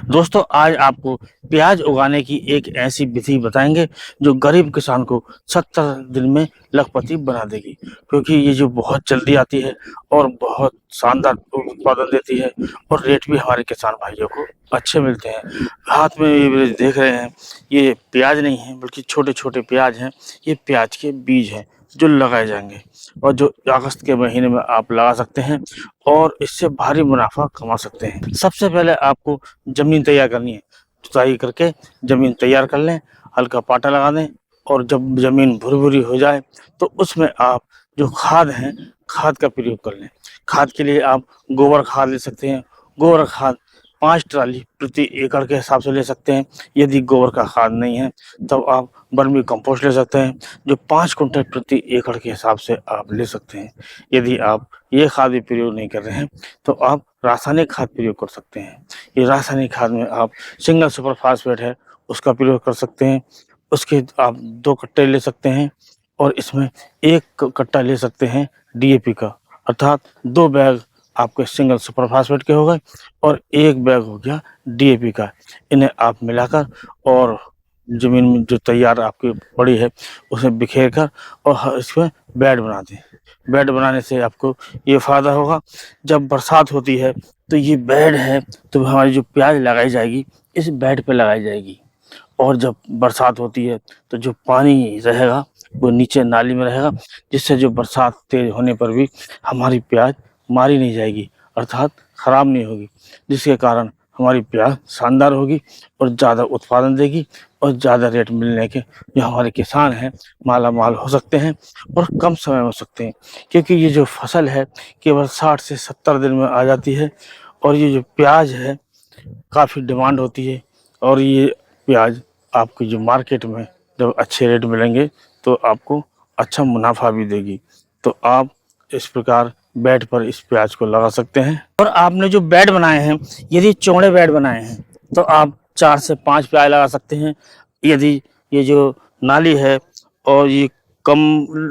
दोस्तों आज आपको प्याज उगाने की एक ऐसी विधि बताएंगे जो गरीब किसान को 70 दिन में लखपति बना देगी, क्योंकि ये जो बहुत जल्दी आती है और बहुत शानदार उत्पादन देती है और रेट भी हमारे किसान भाइयों को अच्छे मिलते हैं। हाथ में ये देख रहे हैं, ये प्याज नहीं है बल्कि छोटे छोटे प्याज हैं। ये प्याज के बीज हैं जो लगाए जाएंगे और जो अगस्त के महीने में आप लगा सकते हैं और इससे भारी मुनाफा कमा सकते हैं। सबसे पहले आपको जमीन तैयार करनी है। जुताई करके जमीन तैयार कर लें, हल्का पाटा लगा दें और जब जमीन भुरभुरी हो जाए तो उसमें आप जो खाद है, खाद का प्रयोग कर लें। खाद के लिए आप गोबर खाद ले सकते हैं। गोबर खाद 5 ट्राली प्रति एकड़ के हिसाब से ले सकते हैं। यदि गोबर का खाद नहीं है तब आप वर्मी कंपोस्ट ले सकते हैं, जो 5 कुंटल प्रति एकड़ के हिसाब से आप ले सकते हैं। यदि आप ये खाद भी प्रयोग नहीं कर रहे हैं तो आप रासायनिक खाद प्रयोग कर सकते हैं। ये रासायनिक खाद में आप सिंगल सुपर फास्फेट है उसका प्रयोग कर सकते हैं। उसके आप 2 कट्टे ले सकते हैं और इसमें 1 कट्टा ले सकते हैं डीएपी का, अर्थात 2 बैग आपके सिंगल सुपर फास्फेट के हो गए और 1 बैग हो गया डीएपी का। इन्हें आप मिलाकर और जमीन में जो तैयार आपकी पड़ी है उसे बिखेर कर और इसमें बेड बना दें। बेड बनाने से आपको ये फ़ायदा होगा, जब बरसात होती है तो ये बेड है तो हमारी जो प्याज लगाई जाएगी इस बेड पे लगाई जाएगी, और जब बरसात होती है तो जो पानी रहेगा वो नीचे नाली में रहेगा, जिससे जो बरसात तेज होने पर भी हमारी प्याज मारी नहीं जाएगी, अर्थात खराब नहीं होगी, जिसके कारण हमारी प्याज शानदार होगी और ज़्यादा उत्पादन देगी और ज़्यादा रेट मिलने के जो हमारे किसान हैं माला माल हो सकते हैं और कम समय में हो सकते हैं। क्योंकि ये जो फसल है केवल 60 से 70 दिन में आ जाती है और ये जो प्याज है काफ़ी डिमांड होती है और ये प्याज आपकी जो मार्केट में जब अच्छे रेट मिलेंगे तो आपको अच्छा मुनाफा भी देगी। तो आप इस प्रकार बेड पर इस प्याज को लगा सकते हैं। और आपने जो बेड बनाए हैं, यदि चौड़े बेड बनाए हैं तो आप 4 से 5 प्याज लगा सकते हैं। यदि ये जो नाली है और ये कम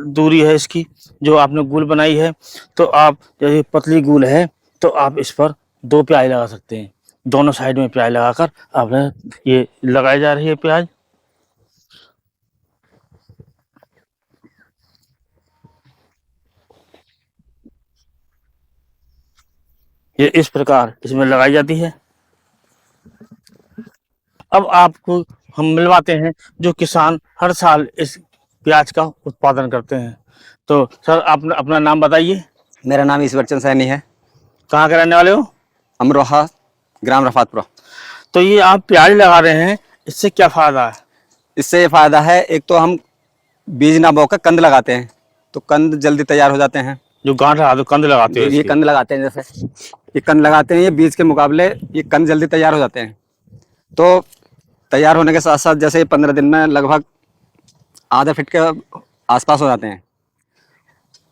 दूरी है इसकी जो आपने गुल बनाई है, तो आप जैसे पतली गुल है तो आप इस पर 2 प्याज लगा सकते हैं। दोनों साइड में प्याज लगाकर आपने ये लगाई जा रही है प्याज। ये इस प्रकार इसमें लगाई जाती है। अब आपको हम मिलवाते हैं जो किसान हर साल इस प्याज का उत्पादन करते हैं। तो सर आप अपना नाम बताइए। मेरा नाम ईश्वर चंद सैनी है। कहाँ के रहने वाले हो? अमरोहा, ग्राम रफातपुरा। तो ये आप प्याज लगा रहे हैं, इससे क्या फायदा है? इससे ये फायदा है, एक तो हम बीज ना बोकर कंद लगाते हैं तो कंद जल्दी तैयार हो जाते हैं। जो गांठ लगा दो कंद लगाते हो ये कंद लगाते हैं, जैसे ये कंद लगाते हैं, ये बीज के मुकाबले ये कंद जल्दी तैयार हो जाते हैं। तो तैयार होने के साथ साथ जैसे 15 दिन में लगभग आधा फीट के आसपास हो जाते हैं।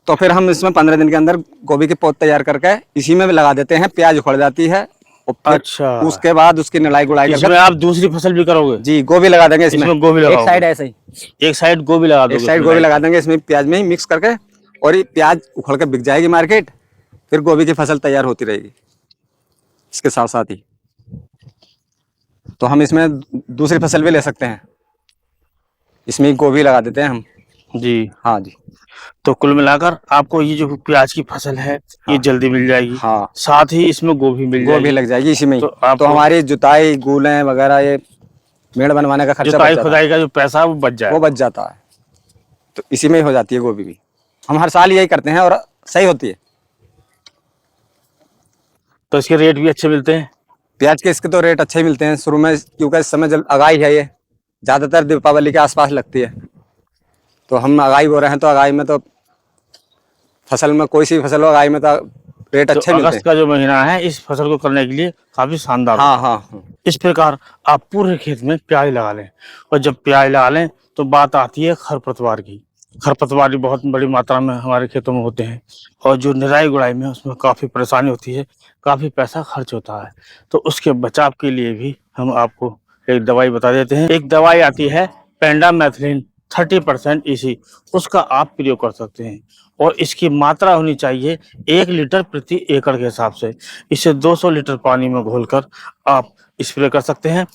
तो फिर हम इसमें 15 दिन के अंदर गोभी की पौध तैयार करके इसी में भी लगा देते हैं। प्याज उखड़ जाती है और फिर अच्छा, उसके बाद उसकी निराई गुड़ाई करके इसमें आप दूसरी फसल भी करोगे? जी, गोभी लगा देंगे। इसमें गोभी लगाओगे? एक साइड ऐसे ही, एक साइड गोभी लगा दोगे? एक साइड गोभी लगा देंगे, इसमें प्याज में ही मिक्स करके, और ये प्याज उखड़ के बिक जाएगी मार्केट। फिर गोभी की फसल तैयार होती रहेगी इसके साथ साथ ही। तो हम इसमें दूसरी फसल भी ले सकते हैं, इसमें गोभी लगा देते हैं हम जी। हाँ जी। तो कुल मिलाकर आपको ये जो प्याज की फसल है ये जल्दी मिल जाएगी। हाँ, साथ ही इसमें गोभी मिल गोभी जाएगी। लग जाएगी इसी में ही। तो हमारी जुताई गुलें वगैरह, ये मेड़ बनवाने का खर्चा जुताई खुदाई का जो पैसा है वो बच जाए, वो बच जाता है। तो इसी में ही हो जाती है गोभी भी। हम हर साल यही करते हैं और सही होती है। तो इसके रेट भी अच्छे मिलते हैं। प्याज के इसके तो रेट अच्छे ही मिलते हैं शुरू में, क्योंकि इस समय जब अगाई है, ये ज्यादातर दीपावली के आसपास लगती है। तो हम अगाई बो रहे हैं, तो अगाई में तो फसल में कोई सी फसल हो, अगाई में तो रेट अच्छे मिलते हैं। अगस्त का जो महीना है इस फसल को करने के लिए काफी शानदार। हाँ हाँ। इस प्रकार आप पूरे खेत में प्याज लगा लें, और जब प्याज लगा लें तो बात आती है खरपतवार की। खरपतवार भी बहुत बड़ी मात्रा में हमारे खेतों में होते हैं और जो निराई गुड़ाई में उसमें काफ़ी परेशानी होती है, काफ़ी पैसा खर्च होता है। तो उसके बचाव के लिए भी हम आपको एक दवाई बता देते हैं। एक दवाई आती है पेंडामेथिलिन 30% EC, उसका आप प्रयोग कर सकते हैं और इसकी मात्रा होनी चाहिए 1 लीटर प्रति एकड़ के हिसाब से। इसे 200 लीटर पानी में घोलकर आप स्प्रे कर सकते हैं।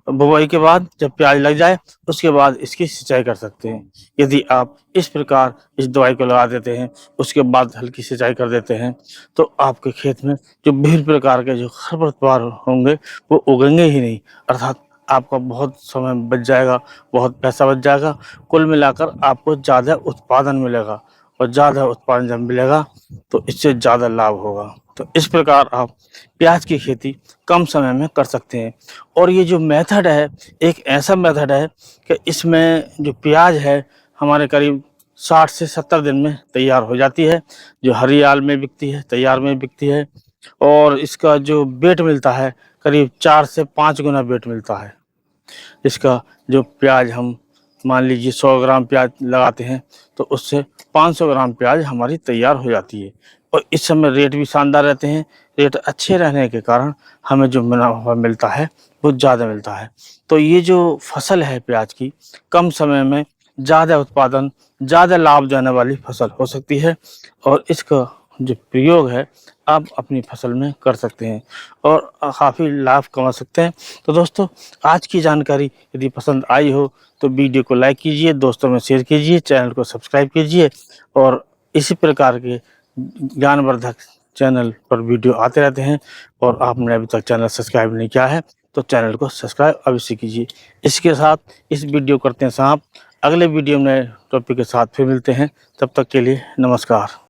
बुआई के बाद जब प्याज लग जाए उसके बाद इसकी सिंचाई कर सकते हैं। यदि आप इस प्रकार इस दवाई को लगा देते हैं, उसके बाद हल्की सिंचाई कर देते हैं, तो आपके खेत में जो विभिन्न प्रकार के जो खरपतवार होंगे वो उगेंगे ही नहीं, अर्थात आपका बहुत समय बच जाएगा, बहुत पैसा बच जाएगा। कुल मिलाकर आपको ज़्यादा उत्पादन मिलेगा, और ज़्यादा उत्पादन जब मिलेगा तो इससे ज़्यादा लाभ होगा। तो इस प्रकार आप प्याज की खेती कम समय में कर सकते हैं। और ये जो मेथड है, एक ऐसा मेथड है कि इसमें जो प्याज है हमारे करीब 60 से 70 दिन में तैयार हो जाती है, जो हरियाल में बिकती है, तैयार में बिकती है। और इसका जो वेट मिलता है करीब 4 से 5 गुना वेट मिलता है। इसका जो प्याज हम मान लीजिए 100 ग्राम प्याज लगाते हैं तो उससे 500 ग्राम प्याज हमारी तैयार हो जाती है। और इस समय रेट भी शानदार रहते हैं। रेट अच्छे रहने के कारण हमें जो मुनाफा मिलता है वो ज़्यादा मिलता है। तो ये जो फसल है प्याज की, कम समय में ज़्यादा उत्पादन, ज़्यादा लाभ देने वाली फसल हो सकती है, और इसका जो प्रयोग है आप अपनी फसल में कर सकते हैं और काफ़ी लाभ कमा सकते हैं। तो दोस्तों, आज की जानकारी यदि पसंद आई हो तो वीडियो को लाइक कीजिए, दोस्तों में शेयर कीजिए, चैनल को सब्सक्राइब कीजिए, और इसी प्रकार के ज्ञानवर्धक चैनल पर वीडियो आते रहते हैं। और आपने अभी तक चैनल सब्सक्राइब नहीं किया है तो चैनल को सब्सक्राइब अवश्य कीजिए। इसके साथ इस वीडियो करते हैं समाप्त। अगले वीडियो में नए टॉपिक के साथ फिर मिलते हैं। तब तक के लिए नमस्कार।